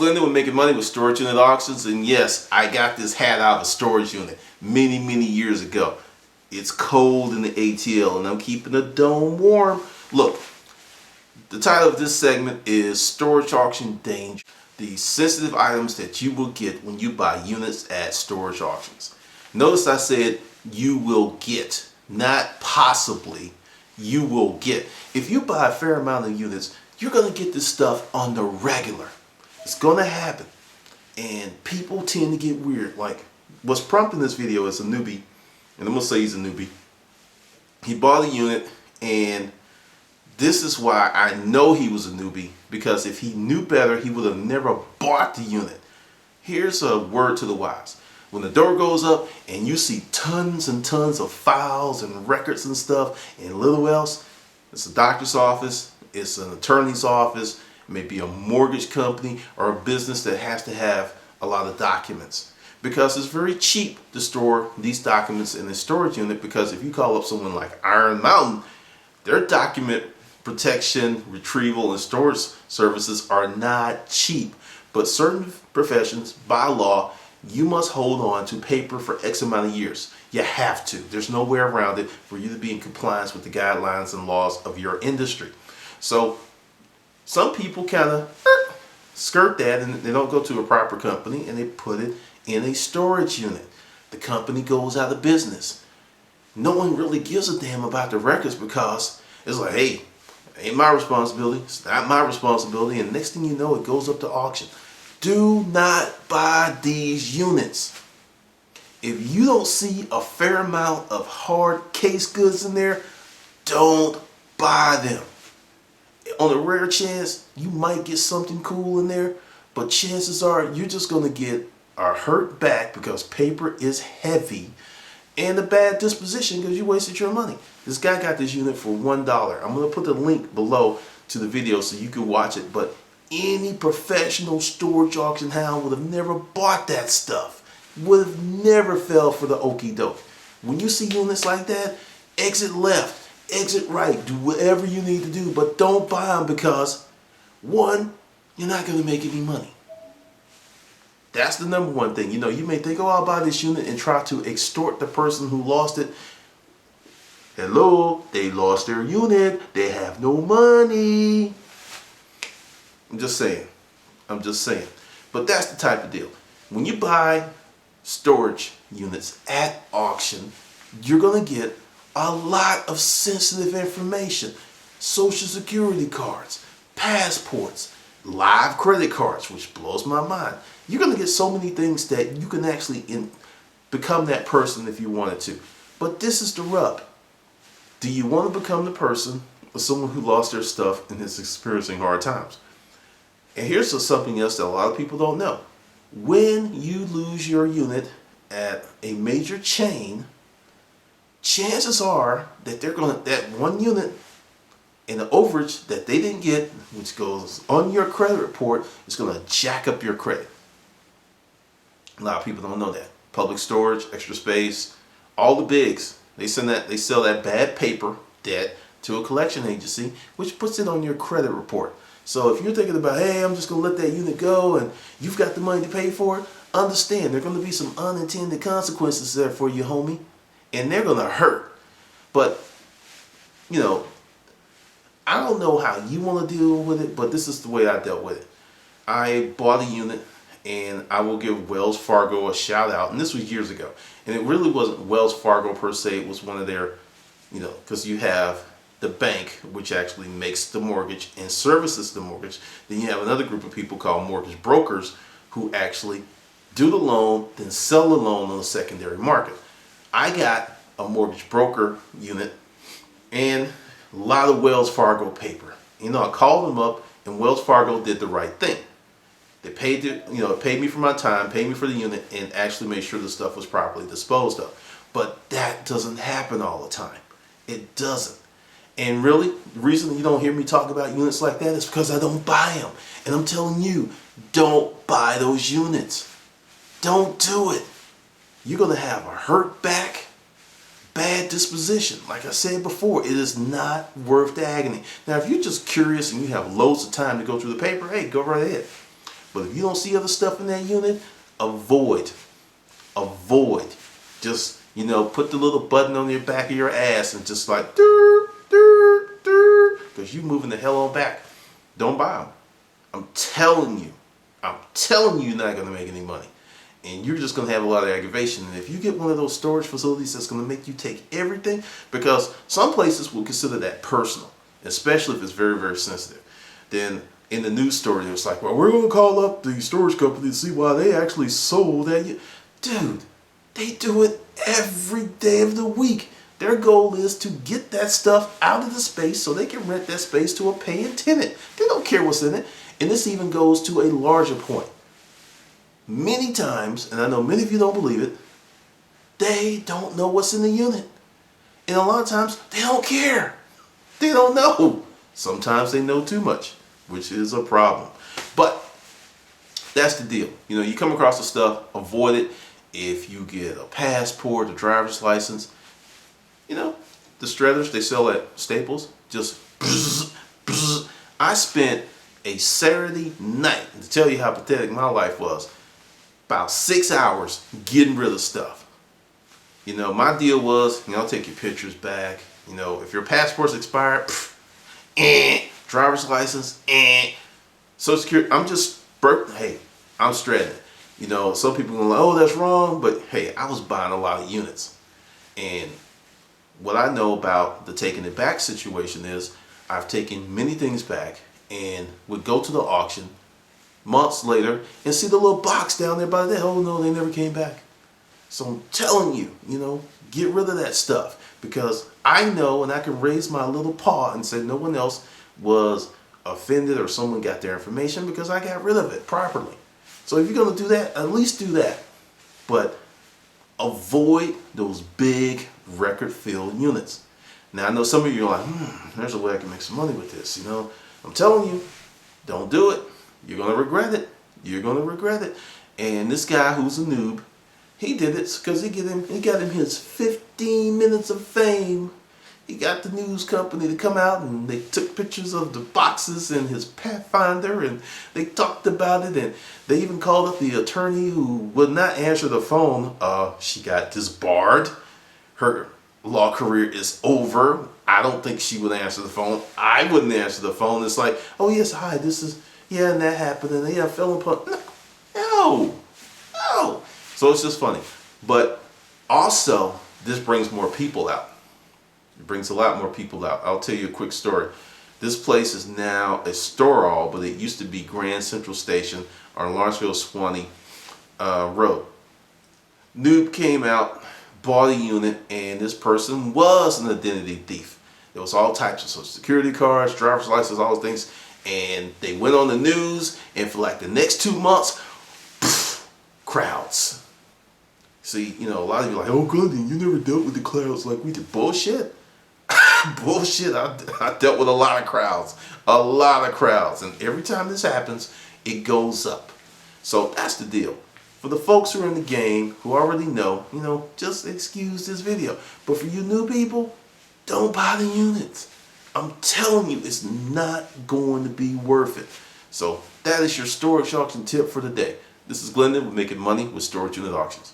Glenda was making money with storage unit auctions, and yes, I got this hat out of a storage unit many years ago. It's cold in the ATL, and I'm keeping the dome warm. Look, the title of this segment is Storage Auction Danger. The sensitive items that you will get when you buy units at storage auctions. Notice I said you will get, not possibly, you will get. If you buy a fair amount of units, you're going to get this stuff on the regular. It's going to happen. And people tend to get weird. Like, what's prompting this video is a newbie, and I'm going to say he's a newbie. He bought a unit, and this is why I know he was a newbie, because if he knew better, he would have never bought the unit. Here's a word to the wise. When the door goes up and you see tons and tons of files and records and stuff and little else, it's a doctor's office, it's an attorney's office, maybe a mortgage company or a business that has to have a lot of documents. Because it's very cheap to store these documents in a storage unit, because if you call up someone like Iron Mountain, their document protection, retrieval, and storage services are not cheap. But certain professions, by law, you must hold on to paper for X amount of years. You have to. There's no way around it for you to be in compliance with the guidelines and laws of your industry. So some people kind of skirt that, and they don't go to a proper company and they put it in a storage unit. The company goes out of business. No one really gives a damn about the records, because it's like, hey, it ain't my responsibility, it's not my responsibility, and next thing you know, it goes up to auction. Do not buy these units. If you don't see a fair amount of hard case goods in there, don't buy them. On a rare chance, you might get something cool in there, but chances are you're just going to get a hurt back, because paper is heavy, and a bad disposition because you wasted your money. This guy got this unit for $1. I'm going to put the link below to the video so you can watch it, but any professional storage auction hound would have never bought that stuff. Would have never fell for the okie doke. When you see units like that, exit left, exit right, do whatever you need to do, but don't buy them, because one, you're not going to make any money. That's the number one thing. You know, you may think, oh, I'll buy this unit and try to extort the person who lost it. Hello, they lost their unit. They have no money. I'm just saying. But that's the type of deal. When you buy storage units at auction, you're going to get a lot of sensitive information. Social security cards, passports, live credit cards, which blows my mind. You're going to get so many things that you can actually become that person if you wanted to. But this is the rub. Do you want to become the person of someone who lost their stuff and is experiencing hard times? And here's something else that a lot of people don't know. When you lose your unit at a major chain, chances are that that one unit in the overage that they didn't get, which goes on your credit report, is going to jack up your credit. A lot of people don't know that. Public Storage, Extra Space, all the bigs, they sell that bad paper debt to a collection agency, which puts it on your credit report. So if you're thinking about, hey, I'm just going to let that unit go, and you've got the money to pay for it, understand there are going to be some unintended consequences there for you, homie, and they're going to hurt. But, you know, I don't know how you want to deal with it, but this is the way I dealt with it. I bought a unit, and I will give Wells Fargo a shout out, and this was years ago. And it really wasn't Wells Fargo per se, it was one of their, you know, because you have the bank, which actually makes the mortgage and services the mortgage. Then you have another group of people called mortgage brokers who actually do the loan, then sell the loan on the secondary market. I got a mortgage broker unit and a lot of Wells Fargo paper. You know, I called them up, and Wells Fargo did the right thing. They paid me for my time, paid me for the unit, and actually made sure the stuff was properly disposed of. But that doesn't happen all the time. It doesn't. And really, the reason you don't hear me talk about units like that is because I don't buy them. And I'm telling you, don't buy those units. Don't do it. You're going to have a hurt back, bad disposition. Like I said before, it is not worth the agony. Now, if you're just curious and you have loads of time to go through the paper, hey, go right ahead. But if you don't see other stuff in that unit, avoid. Avoid. Just, put the little button on your back of your ass and just like, because you moving the hell on back. Don't buy them. I'm telling you you're not going to make any money. And you're just going to have a lot of aggravation. And if you get one of those storage facilities that's going to make you take everything, because some places will consider that personal, especially if it's very, very sensitive. Then in the news story, it's like, well, we're going to call up the storage company to see why they actually sold that. Dude, they do it every day of the week. Their goal is to get that stuff out of the space so they can rent that space to a paying tenant. They don't care what's in it. And this even goes to a larger point. Many times, and I know many of you don't believe it, they don't know what's in the unit. And a lot of times, they don't care. They don't know. Sometimes they know too much, which is a problem. But that's the deal. You come across the stuff, avoid it. If you get a passport, a driver's license, the shredders they sell at Staples, just bzz, bzz. I spent a Saturday night, to tell you how pathetic my life was, about 6 hours getting rid of stuff. My deal was, I'll take your pictures back. If your passport's expired, driver's license, Social Security, I'm shredding it. Some people are going like, oh, that's wrong, but hey, I was buying a lot of units. And what I know about the taking it back situation is I've taken many things back and would go to the auction months later and see the little box down there by the oh no, they never came back. So I'm telling you, get rid of that stuff, because I know and I can raise my little paw and say no one else was offended or someone got their information because I got rid of it properly. So if you're going to do that, at least do that. But avoid those big record-filled units. Now I know some of you are like, there's a way I can make some money with this. I'm telling you, don't do it. You're going to regret it. You're going to regret it. And this guy who's a noob, he did it because he got him his 15 minutes of fame. He got the news company to come out and they took pictures of the boxes in his Pathfinder and they talked about it, and they even called up the attorney who would not answer the phone. She got disbarred. Her law career is over. I don't think she would answer the phone. I wouldn't answer the phone. It's like, oh yes, hi, this is, and that happened, and I fell apart. No. So it's just funny. But also, this brings more people out. It brings a lot more people out. I'll tell you a quick story. This place is now a store, but it used to be Grand Central Station on Lawrenceville-Swanee Road. Noob came out, bought a unit, and this person was an identity thief. There was all types of social security cards, driver's license, all those things. And they went on the news, and for like the next 2 months, crowds. See, a lot of you are like, oh, Glendon, you never dealt with the crowds like we did. Bullshit. Bullshit. I dealt with a lot of crowds. And every time this happens, it goes up. So that's the deal. For the folks who are in the game, who already know, just excuse this video. But for you new people, don't buy the units. I'm telling you, it's not going to be worth it. So that is your storage auction tip for the day. This is Glendon with Making Money with Storage Unit Auctions.